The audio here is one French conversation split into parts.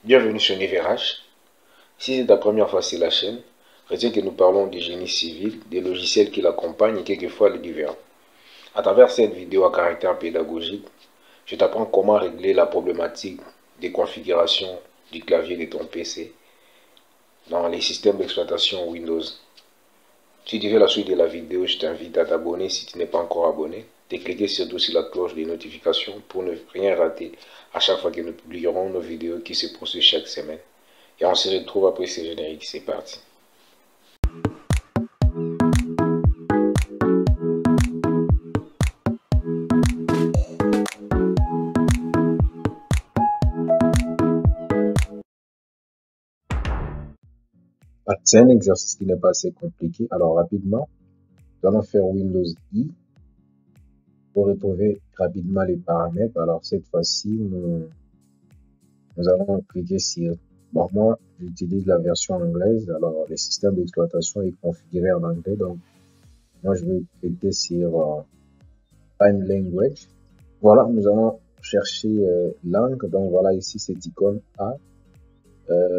Bienvenue sur Niverage. Si c'est ta première fois sur la chaîne, retiens que nous parlons du génie civil, des logiciels qui l'accompagnent et quelquefois les divers. À travers cette vidéo à caractère pédagogique, je t'apprends comment régler la problématique des configurations du clavier de ton PC dans les systèmes d'exploitation Windows. Si tu veux la suite de la vidéo, je t'invite à t'abonner si tu n'es pas encore abonné, de cliquer surtout sur la cloche des notifications pour ne rien rater à chaque fois que nous publierons nos vidéos qui se poursuivent chaque semaine. Et on se retrouve après ce générique, c'est parti. C'est un exercice qui n'est pas assez compliqué. Alors rapidement, nous allons faire Windows I pour retrouver rapidement les paramètres. Alors cette fois-ci, nous allons cliquer sur... Bon, moi, j'utilise la version anglaise. Alors le système d'exploitation est configuré en anglais. Donc moi, je vais cliquer sur Time Language. Voilà, nous allons chercher langue. Donc voilà ici cette icône A.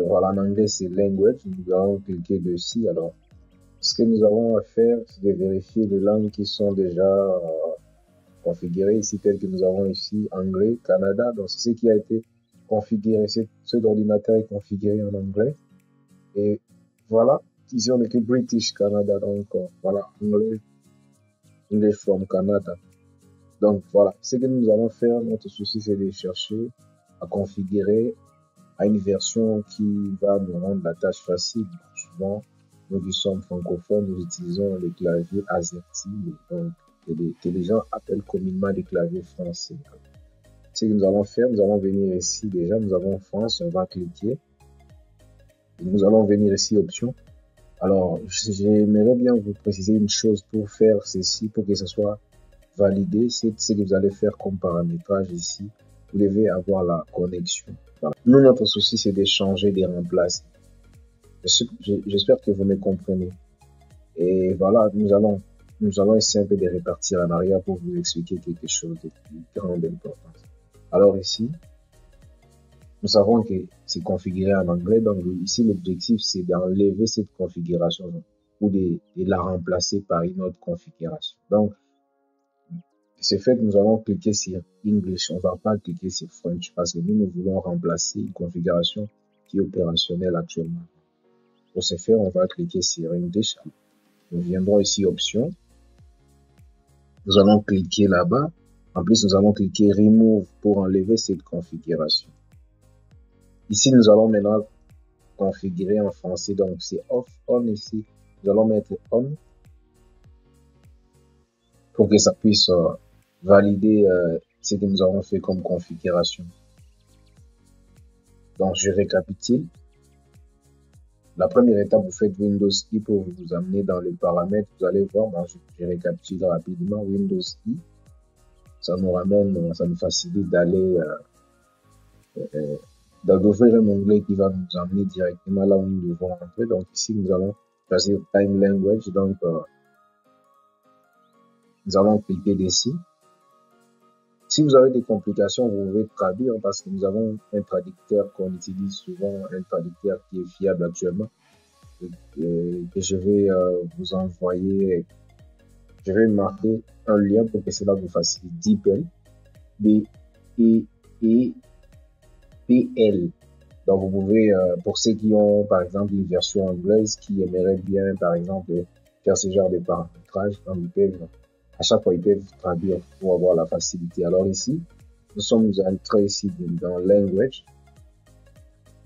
Voilà, en anglais c'est language. Nous allons cliquer dessus. Alors, ce que nous avons à faire, c'est de vérifier les langues qui sont déjà configurées ici, telles que nous avons ici anglais, Canada. Donc, c'est ce qui a été configuré. Ce ordinateur est configuré en anglais. Et voilà, ici on écrit British Canada. Donc, voilà, anglais, English from Canada. Donc, voilà, ce que nous allons faire, notre souci, c'est de chercher à configurer à une version qui va nous rendre la tâche facile. Souvent, nous qui sommes francophones, nous utilisons les claviers AZERTY, donc que les gens appellent communément des claviers français. Ce que nous allons faire, nous allons venir ici déjà, nous avons France, on va cliquer. Et nous allons venir ici, options. Alors, j'aimerais bien vous préciser une chose pour faire ceci, pour que ce soit validé, c'est ce que vous allez faire comme paramétrage ici. Vous devez avoir la connexion. Voilà. Nous, notre souci, c'est d'échanger, de remplacer. J'espère que vous me comprenez. Et voilà, nous allons essayer un peu de répartir en arrière pour vous expliquer quelque chose de grande importance. Alors ici, nous savons que c'est configuré en anglais. Donc ici, l'objectif, c'est d'enlever cette configuration ou de la remplacer par une autre configuration. Donc, ce fait, nous allons cliquer sur English. On ne va pas cliquer sur French parce que nous voulons remplacer une configuration qui est opérationnelle actuellement. Pour ce faire, on va cliquer sur English. Nous viendrons ici Options. Nous allons cliquer là-bas. En plus, nous allons cliquer Remove pour enlever cette configuration. Ici, nous allons maintenant configurer en français. Donc, c'est Off, On ici. Nous allons mettre On pour que ça puisse valider ce que nous avons fait comme configuration. Donc, je récapitule. La première étape, vous faites Windows I pour vous amener dans les paramètres. Vous allez voir, moi, je récapitule rapidement. Windows I, ça nous ramène, ça nous facilite d'aller, d'ouvrir un onglet qui va nous amener directement là où nous devons entrer. Donc, ici, nous allons choisir Time Language. Donc, nous allons cliquer dessus. Si vous avez des complications, vous pouvez traduire parce que nous avons un traducteur qu'on utilise souvent, un traducteur qui est fiable actuellement. Que je vais vous envoyer, je vais marquer un lien pour que cela vous facilite. DeepL, D-E-E-P-L. Donc vous pouvez, pour ceux qui ont par exemple une version anglaise, qui aimeraient bien par exemple faire ce genre de paramétrage, donc ils peuvent, à chaque fois ils peuvent traduire pour avoir la facilité. Alors ici, nous sommes entrés ici dans Language.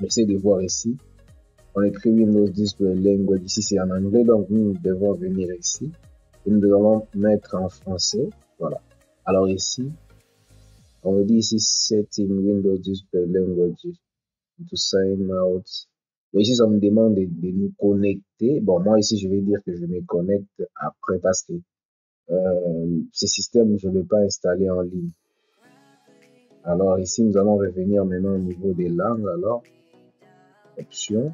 Essayez de voir ici. On écrit Windows Display Language, ici c'est en anglais, donc nous devons venir ici et nous devons mettre en français, voilà. Alors ici, on nous dit ici Setting Windows Display Language to sign out. Mais ici ça me demande de nous connecter. Bon, moi ici je vais dire que je me connecte après parce que ce système je ne vais pas installer en ligne. Alors ici nous allons revenir maintenant au niveau des langues. Alors, options.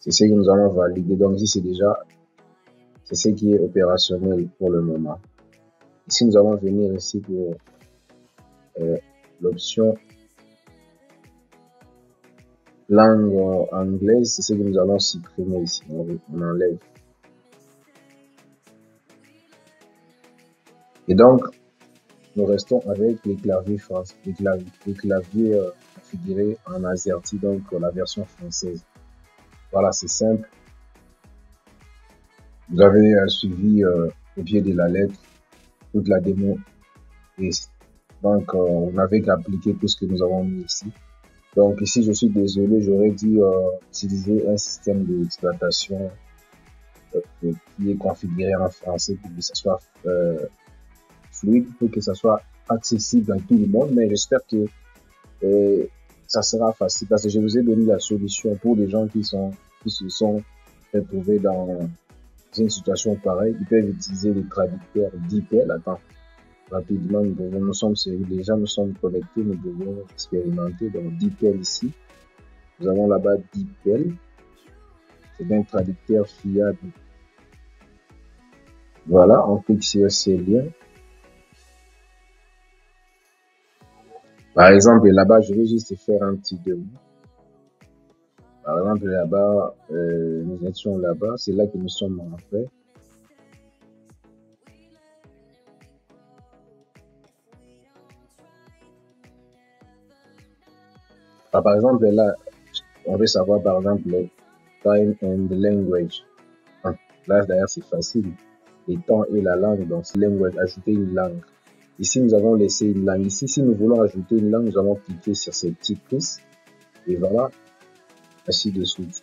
C'est ce que nous allons valider. Donc ici, c'est ce qui est opérationnel pour le moment. Ici, nous allons venir ici pour l'option langue anglaise, c'est ce que nous allons supprimer ici. On enlève. Et donc, nous restons avec les claviers français, les claviers configurés en AZERTY, donc la version française. Voilà, c'est simple. Vous avez suivi au pied de la lettre toute la démo. Et donc, on n'avait qu'à appliquer tout ce que nous avons mis ici. Donc ici, je suis désolé, j'aurais dû utiliser un système d'exploitation qui est configuré en français pour que ça soit fluide, pour que ça soit accessible à tout le monde. Mais j'espère que ça sera facile parce que je vous ai donné la solution pour les gens qui se sont retrouvés dans une situation pareille. Ils peuvent utiliser les traducteurs DeepL. Attends, rapidement, nous sommes connectés, nous devons expérimenter. Donc DeepL ici. Nous avons là-bas DeepL. C'est un traducteur fiable. Voilà, on clique sur ces liens. Par exemple, là-bas, je vais juste faire un petit demo. Par exemple, là-bas, nous étions là-bas, c'est là que nous sommes en fait. Par exemple, là, on veut savoir, par exemple, le time and language. Là, d'ailleurs, c'est facile. Les temps et la langue, donc c'est language, ajouter une langue. Ici, nous avons laissé une langue. Ici, si nous voulons ajouter une langue, nous allons cliquer sur ces petites prises. Et voilà, ainsi de suite.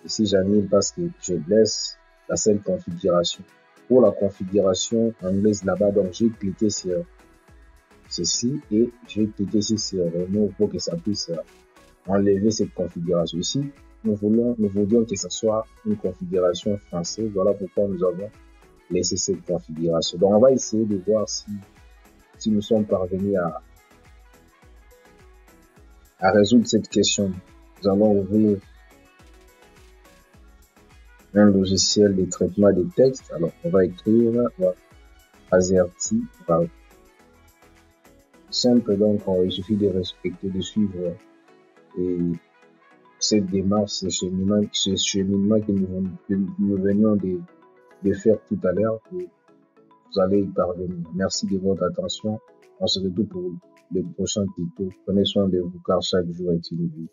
Ici, j'annule parce que je laisse la seule configuration. Pour la configuration anglaise là-bas, donc j'ai cliqué sur ceci et j'ai cliqué ici sur Remove pour que ça puisse enlever cette configuration. Ici, nous voulions que ce soit une configuration française. Voilà pourquoi nous avons laissé cette configuration. Donc, on va essayer de voir si nous sommes parvenus à résoudre cette question. Nous allons ouvrir un logiciel de traitement des textes. Alors, on va écrire AZERTY. Simple, donc il suffit de respecter, de suivre cette démarche, ce cheminement que nous venions de faire tout à l'heure. Vous allez y parvenir. Merci de votre attention. On se retrouve pour le prochain tuto. Prenez soin de vous car chaque jour est une vie.